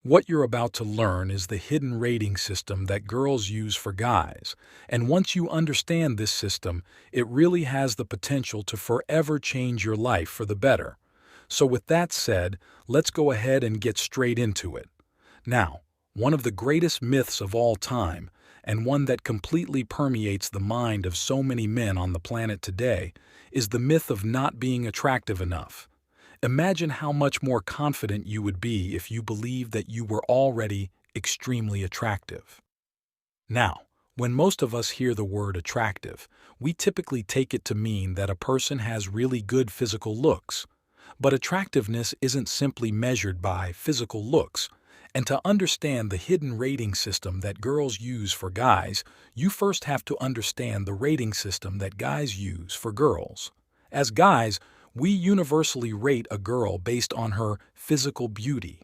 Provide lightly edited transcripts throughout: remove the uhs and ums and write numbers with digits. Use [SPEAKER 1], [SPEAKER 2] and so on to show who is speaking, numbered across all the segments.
[SPEAKER 1] What you're about to learn is the hidden rating system that girls use for guys, and once you understand this system, it really has the potential to forever change your life for the better. So with that said, let's go ahead and get straight into it. Now, one of the greatest myths of all time, and one that completely permeates the mind of so many men on the planet today, is the myth of not being attractive enough. Imagine how much more confident you would be if you believed that you were already extremely attractive. Now, when most of us hear the word attractive, we typically take it to mean that a person has really good physical looks. But attractiveness isn't simply measured by physical looks. And to understand the hidden rating system that girls use for guys, you first have to understand the rating system that guys use for girls. As guys, we universally rate a girl based on her physical beauty.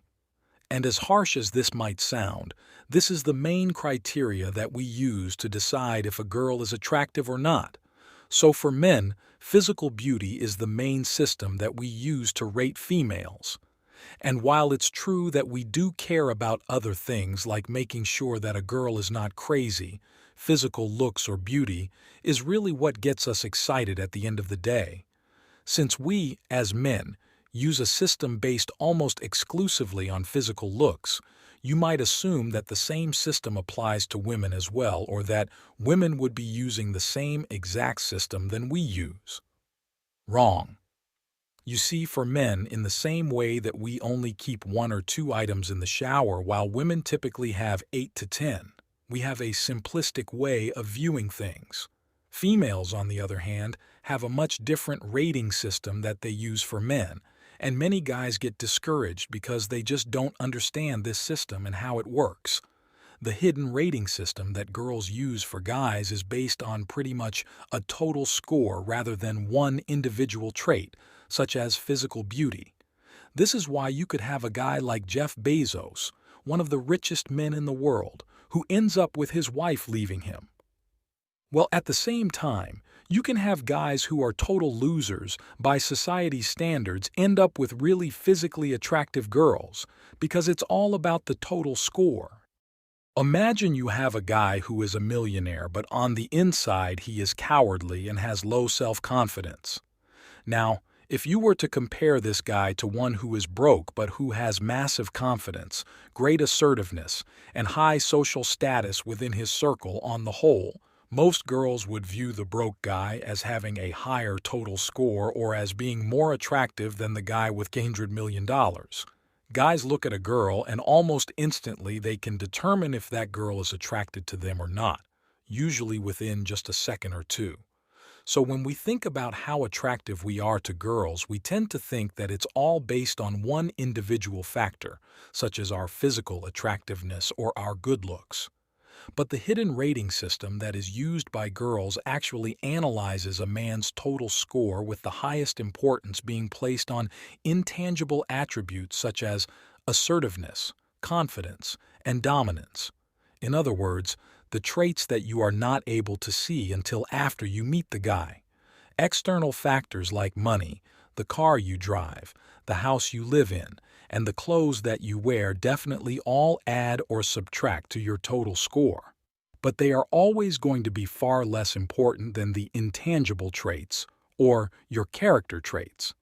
[SPEAKER 1] And as harsh as this might sound, this is the main criteria that we use to decide if a girl is attractive or not. So for men, physical beauty is the main system that we use to rate females. And while it's true that we do care about other things like making sure that a girl is not crazy, physical looks or beauty is really what gets us excited at the end of the day. Since we, as men, use a system based almost exclusively on physical looks, you might assume that the same system applies to women as well, or that women would be using the same exact system than we use. Wrong. You see, for men, in the same way that we only keep 1 or 2 items in the shower while women typically have 8 to 10, we have a simplistic way of viewing things. Females, on the other hand, have a much different rating system that they use for men, and many guys get discouraged because they just don't understand this system and how it works. The hidden rating system that girls use for guys is based on pretty much a total score rather than one individual trait, such as physical beauty. This is why you could have a guy like Jeff Bezos, one of the richest men in the world, who ends up with his wife leaving him. Well, at the same time, you can have guys who are total losers by society's standards end up with really physically attractive girls, because it's all about the total score. Imagine you have a guy who is a millionaire, but on the inside he is cowardly and has low self-confidence. Now, if you were to compare this guy to one who is broke but who has massive confidence, great assertiveness, and high social status within his circle on the whole, most girls would view the broke guy as having a higher total score or as being more attractive than the guy with $100 million. Guys look at a girl and almost instantly they can determine if that girl is attracted to them or not, usually within just a second or two. So when we think about how attractive we are to girls, we tend to think that it's all based on one individual factor, such as our physical attractiveness or our good looks. But the hidden rating system that is used by girls actually analyzes a man's total score, with the highest importance being placed on intangible attributes such as assertiveness, confidence, and dominance. In other words, the traits that you are not able to see until after you meet the guy. External factors like money, the car you drive, the house you live in, and the clothes that you wear definitely all add or subtract to your total score. But they are always going to be far less important than the intangible traits, or your character traits.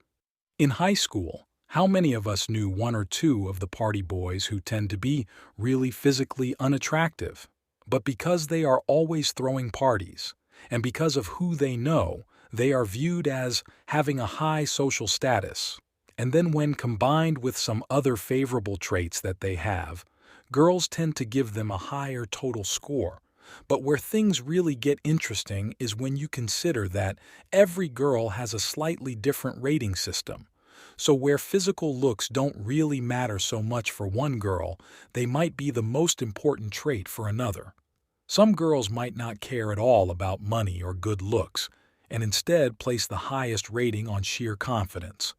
[SPEAKER 1] In high school, how many of us knew 1 or 2 of the party boys who tend to be really physically unattractive? But because they are always throwing parties, and because of who they know, they are viewed as having a high social status. And then when combined with some other favorable traits that they have, girls tend to give them a higher total score. But where things really get interesting is when you consider that every girl has a slightly different rating system. So where physical looks don't really matter so much for one girl, they might be the most important trait for another. Some girls might not care at all about money or good looks, and instead place the highest rating on sheer confidence.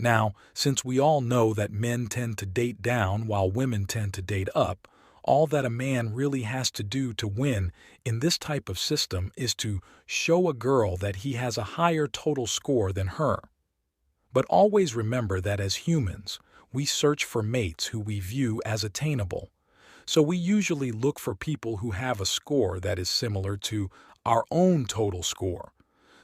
[SPEAKER 1] Now, since we all know that men tend to date down while women tend to date up, all that a man really has to do to win in this type of system is to show a girl that he has a higher total score than her. But always remember that as humans, we search for mates who we view as attainable. So we usually look for people who have a score that is similar to our own total score.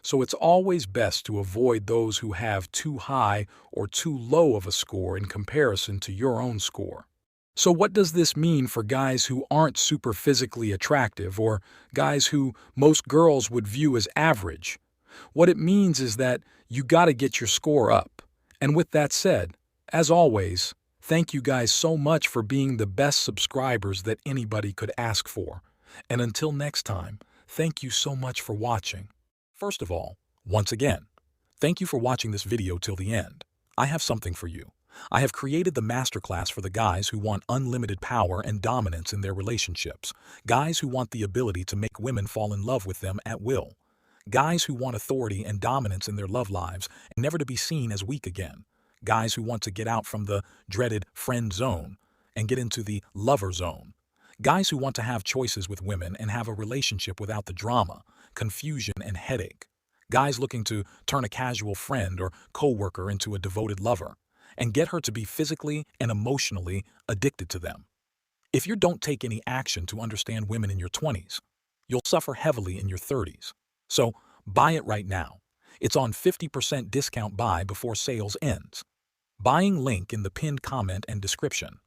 [SPEAKER 1] So it's always best to avoid those who have too high or too low of a score in comparison to your own score. So what does this mean for guys who aren't super physically attractive or guys who most girls would view as average? What it means is that you gotta get your score up. And with that said, as always, thank you guys so much for being the best subscribers that anybody could ask for. And until next time, thank you so much for watching. First of all, once again, thank you for watching this video till the end. I have something for you. I have created the masterclass for the guys who want unlimited power and dominance in their relationships, guys who want the ability to make women fall in love with them at will, guys who want authority and dominance in their love lives and never to be seen as weak again, guys who want to get out from the dreaded friend zone and get into the lover zone, guys who want to have choices with women and have a relationship without the drama, confusion, and headache, guys looking to turn a casual friend or coworker into a devoted lover and get her to be physically and emotionally addicted to them. If you don't take any action to understand women in your 20s, you'll suffer heavily in your 30s. So buy it right now. It's on 50% discount buy before sales ends. Buying link in the pinned comment and description.